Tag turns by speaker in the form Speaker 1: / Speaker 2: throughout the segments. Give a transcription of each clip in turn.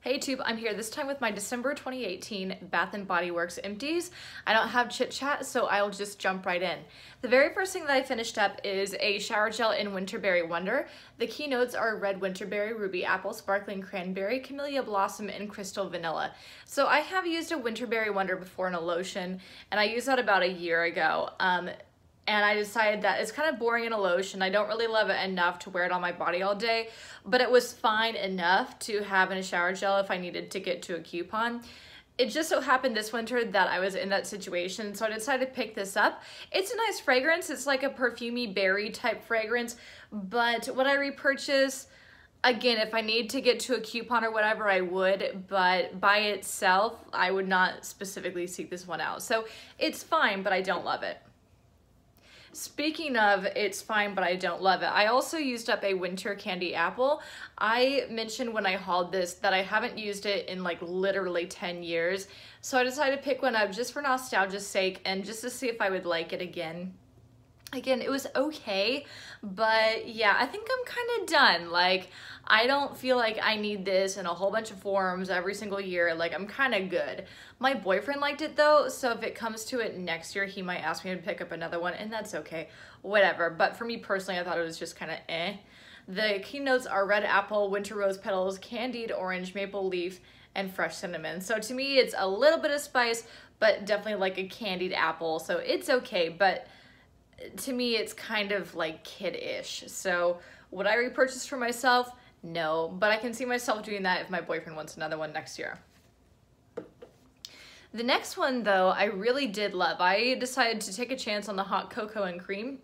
Speaker 1: Hey Tube, I'm here this time with my December 2018 Bath & Body Works Empties. I don't have chit chat, so I'll just jump right in. The very first thing that I finished up is a shower gel in Winterberry Wonder. The key notes are red winterberry, ruby apple, sparkling cranberry, camellia blossom, and crystal vanilla. So I have used a Winterberry Wonder before in a lotion, and I used that about a year ago. And I decided that it's kind of boring in a lotion. I don't really love it enough to wear it on my body all day, but it was fine enough to have in a shower gel if I needed to get to a coupon. It just so happened this winter that I was in that situation, so I decided to pick this up. It's a nice fragrance. It's like a perfumey berry type fragrance, but would I repurchase? Again, if I need to get to a coupon or whatever, I would, but by itself, I would not specifically seek this one out. So it's fine, but I don't love it. Speaking of it's fine but I don't love it, I also used up a winter candy apple. I mentioned when I hauled this that I haven't used it in like literally 10 years. So I decided to pick one up just for nostalgia's sake and just to see if I would like it again. Again, it was okay, but yeah, I think I'm kind of done. Like, I don't feel like I need this in a whole bunch of forms every single year. Like, I'm kind of good. My boyfriend liked it though, so if it comes to it next year, he might ask me to pick up another one, and that's okay, whatever. But for me personally, I thought it was just kind of eh. The key notes are red apple, winter rose petals, candied orange, maple leaf, and fresh cinnamon. So to me, it's a little bit of spice, but definitely like a candied apple, so it's okay, but to me, it's kind of like kid-ish. So would I repurchase for myself? No, but I can see myself doing that if my boyfriend wants another one next year. The next one though, I really did love. I decided to take a chance on the hot cocoa and cream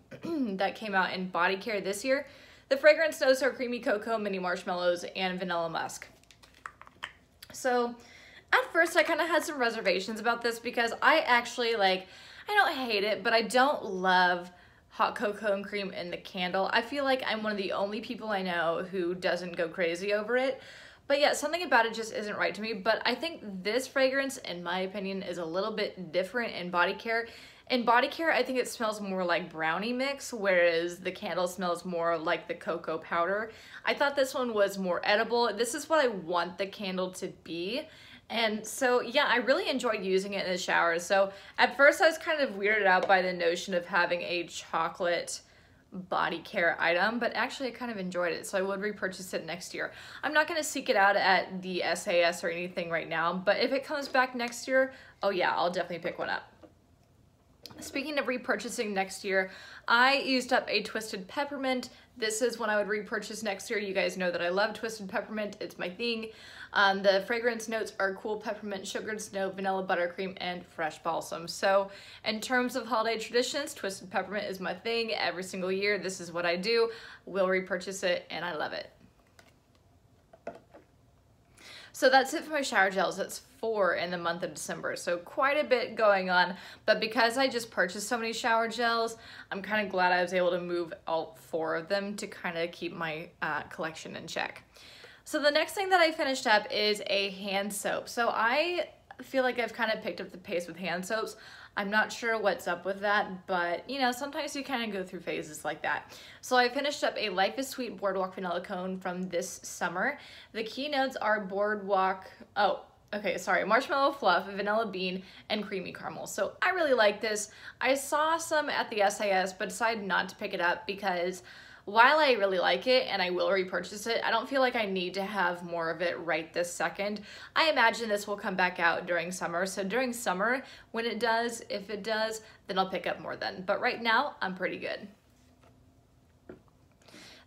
Speaker 1: that came out in body care this year. The fragrance notes are creamy cocoa, mini marshmallows, and vanilla musk. So at first I kind of had some reservations about this because I actually I don't hate it, but I don't love hot cocoa and cream in the candle. I feel like I'm one of the only people I know who doesn't go crazy over it. But yeah, something about it just isn't right to me. But I think this fragrance, in my opinion, is a little bit different in body care. In body care, I think it smells more like brownie mix, whereas the candle smells more like the cocoa powder. I thought this one was more edible. This is what I want the candle to be. And so, yeah, I really enjoyed using it in the shower. So at first I was kind of weirded out by the notion of having a chocolate body care item, but actually I kind of enjoyed it. So I would repurchase it next year. I'm not gonna seek it out at the SAS or anything right now, but if it comes back next year, oh yeah, I'll definitely pick one up. Speaking of repurchasing next year, I used up a Twisted Peppermint. This is when I would repurchase next year. You guys know that I love Twisted Peppermint. It's my thing. The fragrance notes are cool peppermint, sugared snow, vanilla buttercream, and fresh balsam. So in terms of holiday traditions, Twisted Peppermint is my thing. Every single year, this is what I do. Will repurchase it, and I love it. So that's it for my shower gels. That's 4 in the month of December. So quite a bit going on, but because I just purchased so many shower gels, I'm kind of glad I was able to move all 4 of them to kind of keep my collection in check. So the next thing that I finished up is a hand soap. So I feel like I've kind of picked up the pace with hand soaps. I'm not sure what's up with that, but you know, sometimes you kind of go through phases like that. So I finished up a Life is Sweet Boardwalk Vanilla Cone from this summer. The key notes are marshmallow fluff, vanilla bean, and creamy caramel. So I really like this. I saw some at the SAS, but decided not to pick it up because while I really like it and I will repurchase it, I don't feel like I need to have more of it right this second. I imagine this will come back out during summer. So during summer, when it does, if it does, then I'll pick up more then. But right now, I'm pretty good.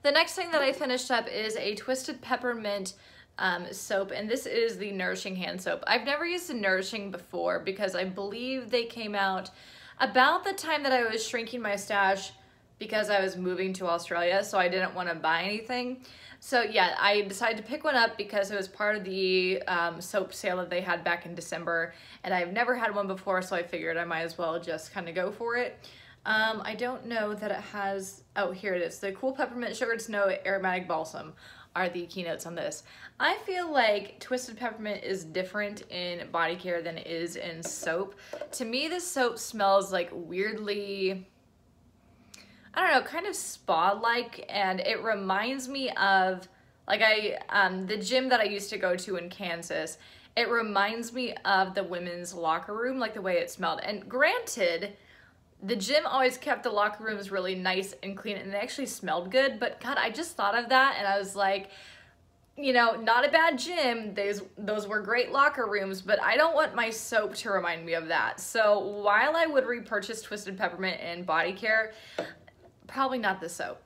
Speaker 1: The next thing that I finished up is a Twisted Peppermint soap, and this is the Nourishing hand soap. I've never used the Nourishing before because I believe they came out about the time that I was shrinking my stash because I was moving to Australia, so I didn't want to buy anything. So yeah, I decided to pick one up because it was part of the soap sale that they had back in December, and I've never had one before, so I figured I might as well just kind of go for it. I don't know that it has, oh, here it is. The Cool Peppermint, Sugared Snow, Aromatic Balsam are the keynotes on this. I feel like Twisted Peppermint is different in body care than it is in soap. To me, this soap smells like weirdly, I don't know, kind of spa-like, and it reminds me of Like the gym that I used to go to in Kansas, it reminds me of the women's locker room, like the way it smelled. And granted, the gym always kept the locker rooms really nice and clean, and they actually smelled good, but God, I just thought of that and I was like, you know, not a bad gym, those were great locker rooms, but I don't want my soap to remind me of that. So while I would repurchase Twisted Peppermint and body care, probably not the soap.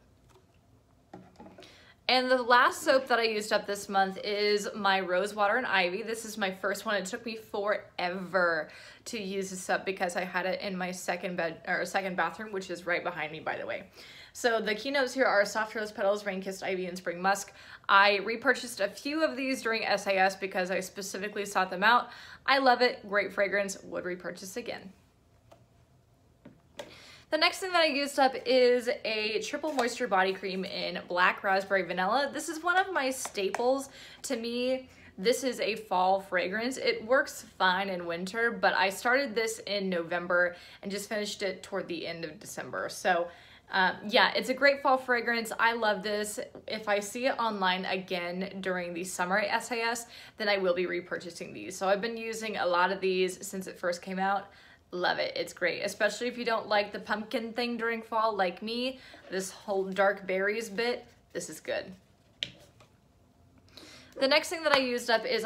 Speaker 1: And the last soap that I used up this month is my Rose Water and Ivy. This is my first one. It took me forever to use this up because I had it in my second bathroom, which is right behind me, by the way. So the keynotes here are Soft Rose Petals, Rain-Kissed Ivy, and Spring Musk. I repurchased a few of these during SAS because I specifically sought them out. I love it, great fragrance, would repurchase again. The next thing that I used up is a triple moisture body cream in Black Raspberry Vanilla. This is one of my staples. To me, this is a fall fragrance. It works fine in winter, but I started this in November and just finished it toward the end of December. So yeah, it's a great fall fragrance. I love this. If I see it online again during the summer at SAS, then I will be repurchasing these. So I've been using a lot of these since it first came out. Love it. It's great, especially if you don't like the pumpkin thing during fall like me. This whole dark berries bit, this is good. The next thing that I used up is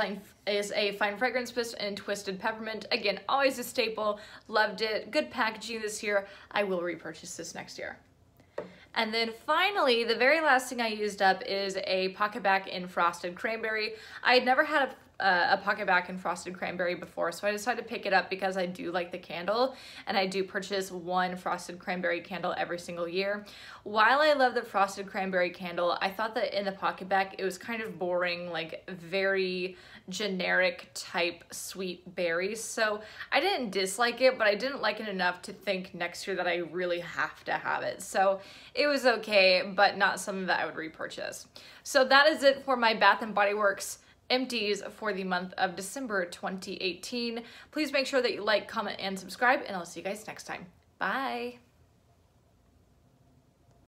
Speaker 1: a fine fragrance mist in Twisted Peppermint. Again, always a staple. Loved it. Good packaging this year. I will repurchase this next year. And then finally, the very last thing I used up is a PocketBac in Frosted Cranberry. I had never had a PocketBac in Frosted Cranberry before, so I decided to pick it up because I do like the candle, and I do purchase one Frosted Cranberry candle every single year. While I love the Frosted Cranberry candle, I thought that in the PocketBac it was kind of boring, like very generic type sweet berries, so I didn't dislike it, but I didn't like it enough to think next year that I really have to have it. So it was okay, but not something that I would repurchase. So that is it for my Bath & Body Works Empties for the month of December 2018. Please make sure that you like, comment, and subscribe, and I'll see you guys next time. Bye!